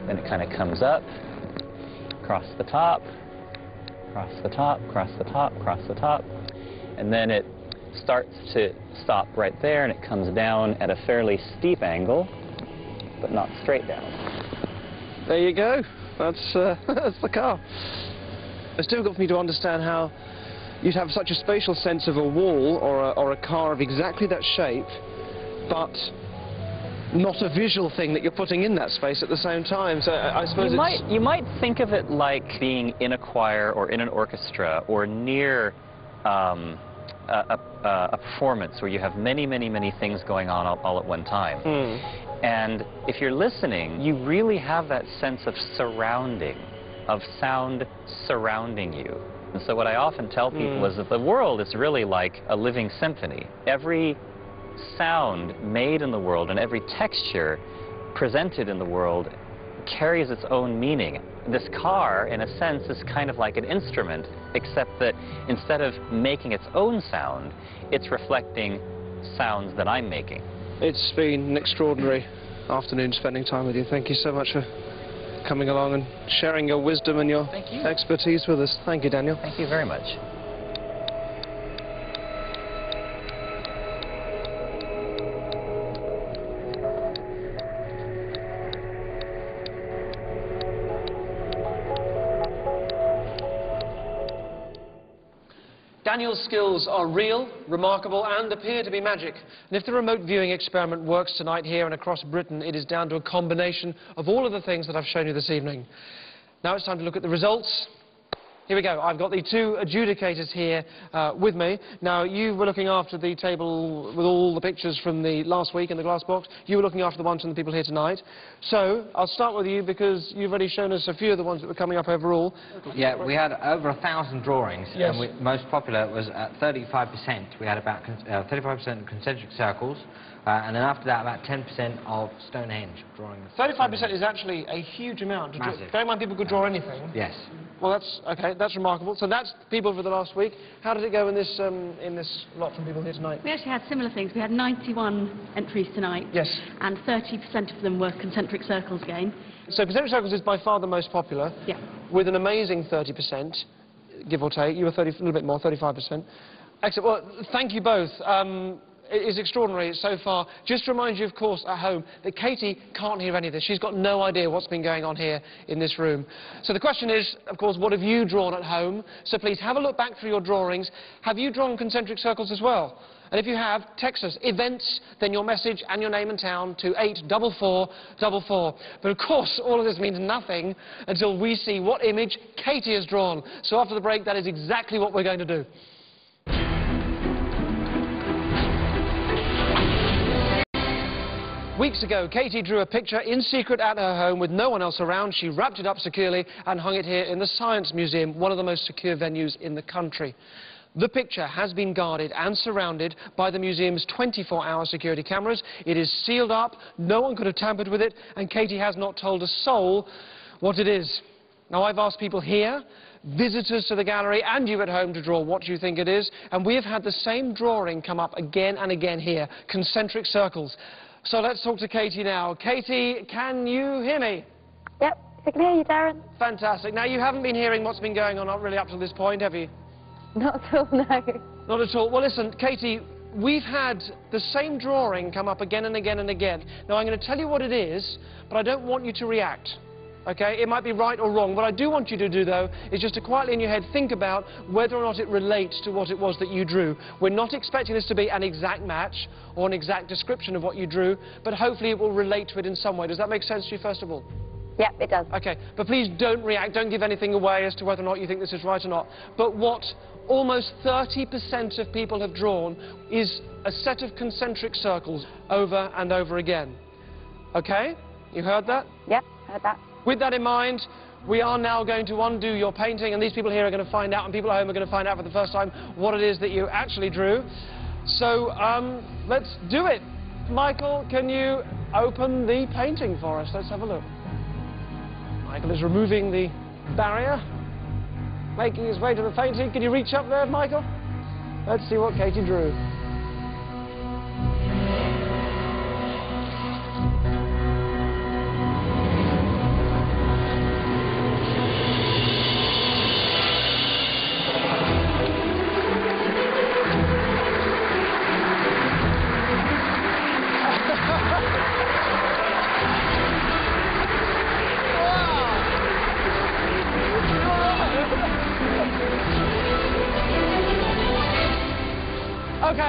Then it kind of comes up, across the top, across the top, across the top, across the top, and then it starts to stop right there, and it comes down at a fairly steep angle, but not straight down. There you go. That's that's the car. It's difficult for me to understand how you'd have such a spatial sense of a wall or a car of exactly that shape, but not a visual thing that you're putting in that space at the same time. So I suppose you might think of it like being in a choir or in an orchestra or near a performance where you have many, many, many things going on all at one time. And if you're listening, you really have that sense of surrounding, of sound surrounding you. And so what I often tell people is that the world is really like a living symphony. Every sound made in the world and every texture presented in the world carries its own meaning. This car, in a sense, is kind of like an instrument, except that instead of making its own sound, it's reflecting sounds that I'm making. It's been an extraordinary afternoon spending time with you. Thank you so much for coming along and sharing your wisdom and your expertise with us. Thank you, Daniel. Thank you very much. Daniel's skills are real, remarkable, and appear to be magic. And if the remote viewing experiment works tonight here and across Britain, it is down to a combination of all of the things that I've shown you this evening. Now it's time to look at the results. Here we go. I've got the two adjudicators here with me. Now, you were looking after the table with all the pictures from the last week in the glass box. You were looking after the ones from the people here tonight. So, I'll start with you because you've already shown us a few of the ones that were coming up overall. Yeah, we had over 1,000 drawings. Yes. And most popular was at 35%. We had about 35% concentric circles. And then after that, about 10% of Stonehenge drawings. 35% is actually a huge amount. Massive. Bear in mind people could draw anything. Yes. Well, that's okay. That's remarkable. So that's people for the last week. How did it go in this lot from people here tonight? We actually had similar things. We had 91 entries tonight. Yes. And 30% of them were concentric circles again. So concentric circles is by far the most popular. Yeah. With an amazing 30%, give or take. You were a little bit more, 35%. Excellent. Well, thank you both. It is extraordinary so far. Just to remind you, of course, at home, that Katie can't hear any of this. She's got no idea what's been going on here in this room. So the question is, of course, what have you drawn at home? So please have a look back through your drawings. Have you drawn concentric circles as well? And if you have, text us events, then your message and your name and town to 84444. But of course, all of this means nothing until we see what image Katie has drawn. So after the break, that is exactly what we're going to do. Weeks ago, Katie drew a picture in secret at her home with no one else around. She wrapped it up securely and hung it here in the Science Museum, one of the most secure venues in the country. The picture has been guarded and surrounded by the museum's 24-hour security cameras. It is sealed up, no one could have tampered with it, and Katie has not told a soul what it is. Now, I've asked people here, visitors to the gallery, and you at home to draw what you think it is, and we have had the same drawing come up again and again here, concentric circles. So let's talk to Katie now. Katie, can you hear me? Yep, I can hear you, Derren. Fantastic. Now, you haven't been hearing what's been going on not really up to this point, have you? Not at all, no. Not at all. Well, listen, Katie, we've had the same drawing come up again and again and again. Now, I'm going to tell you what it is, but I don't want you to react. Okay? It might be right or wrong. What I do want you to do, though, is just to quietly in your head think about whether or not it relates to what it was that you drew. We're not expecting this to be an exact match or an exact description of what you drew, but hopefully it will relate to it in some way. Does that make sense to you, first of all? Yep, it does. Okay, but please don't react, don't give anything away as to whether or not you think this is right or not. But what almost 30% of people have drawn is a set of concentric circles over and over again. Okay? You heard that? Yep, heard that. With that in mind, we are now going to undo your painting, and these people here are going to find out, and people at home are going to find out for the first time what it is that you actually drew. So, let's do it. Michael, can you open the painting for us? Let's have a look. Michael is removing the barrier, making his way to the painting. Can you reach up there, Michael? Let's see what Katie drew.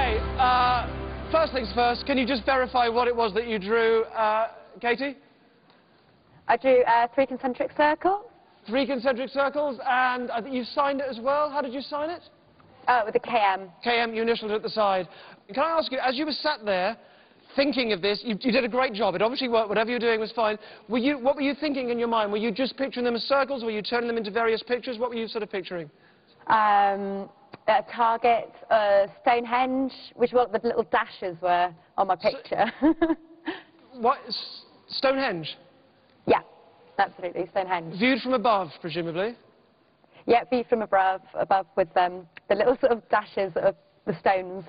OK, first things first, can you just verify what it was that you drew, Katie? I drew 3 concentric circles. 3 concentric circles, and I think you signed it as well. How did you sign it? With a KM. KM, you initialed it at the side. Can I ask you, as you were sat there thinking of this, you did a great job. It obviously worked. Whatever you were doing was fine. What were you thinking in your mind? Were you just picturing them as circles? Were you turning them into various pictures? What were you sort of picturing? Target, Stonehenge, which what the little dashes were on my picture. What? Stonehenge? Yeah, absolutely, Stonehenge. Viewed from above, presumably? Yeah, viewed from above with the little sort of dashes of the stones.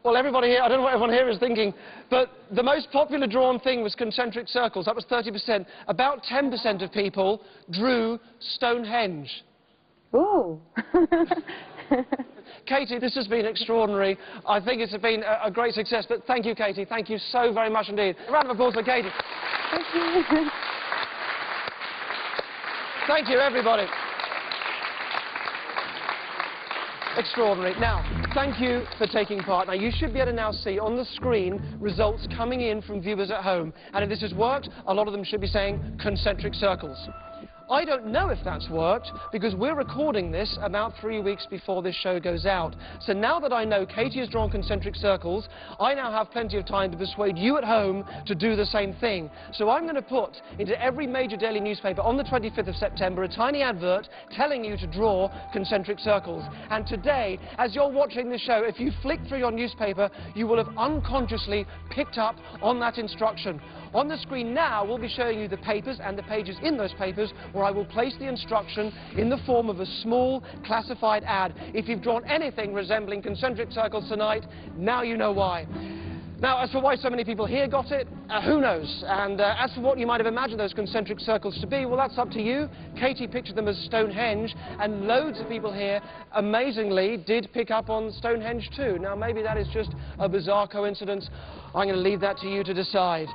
Well, everybody here, I don't know what everyone here is thinking, but the most popular drawn thing was concentric circles. That was 30%. About 10% of people drew Stonehenge. Ooh. Katie, this has been extraordinary. I think it's been a great success, but thank you, Katie. Thank you so very much indeed. A round of applause for Katie. Thank you. Thank you, everybody. Extraordinary. Now, thank you for taking part. Now, you should be able to now see on the screen results coming in from viewers at home. And if this has worked, a lot of them should be saying concentric circles. I don't know if that's worked, because we're recording this about 3 weeks before this show goes out. So now that I know Katie has drawn concentric circles, I now have plenty of time to persuade you at home to do the same thing. So I'm going to put into every major daily newspaper on the 25th of September a tiny advert telling you to draw concentric circles. And today, as you're watching this show, if you flick through your newspaper, you will have unconsciously picked up on that instruction. On the screen now, we'll be showing you the papers and the pages in those papers where I will place the instruction in the form of a small classified ad. If you've drawn anything resembling concentric circles tonight, now you know why. Now, as for why so many people here got it, who knows? And as for what you might have imagined those concentric circles to be, well, that's up to you. Katie pictured them as Stonehenge, and loads of people here, amazingly, did pick up on Stonehenge too. Now, maybe that is just a bizarre coincidence. I'm going to leave that to you to decide.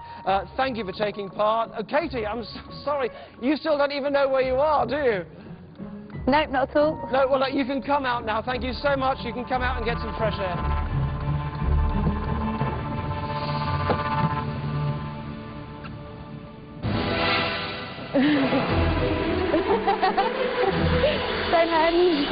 Thank you for taking part. Katie, I'm sorry, you still don't even know where you are, do you? Nope, not at all. No, well, you can come out now. Thank you so much. You can come out and get some fresh air. Stonehenge.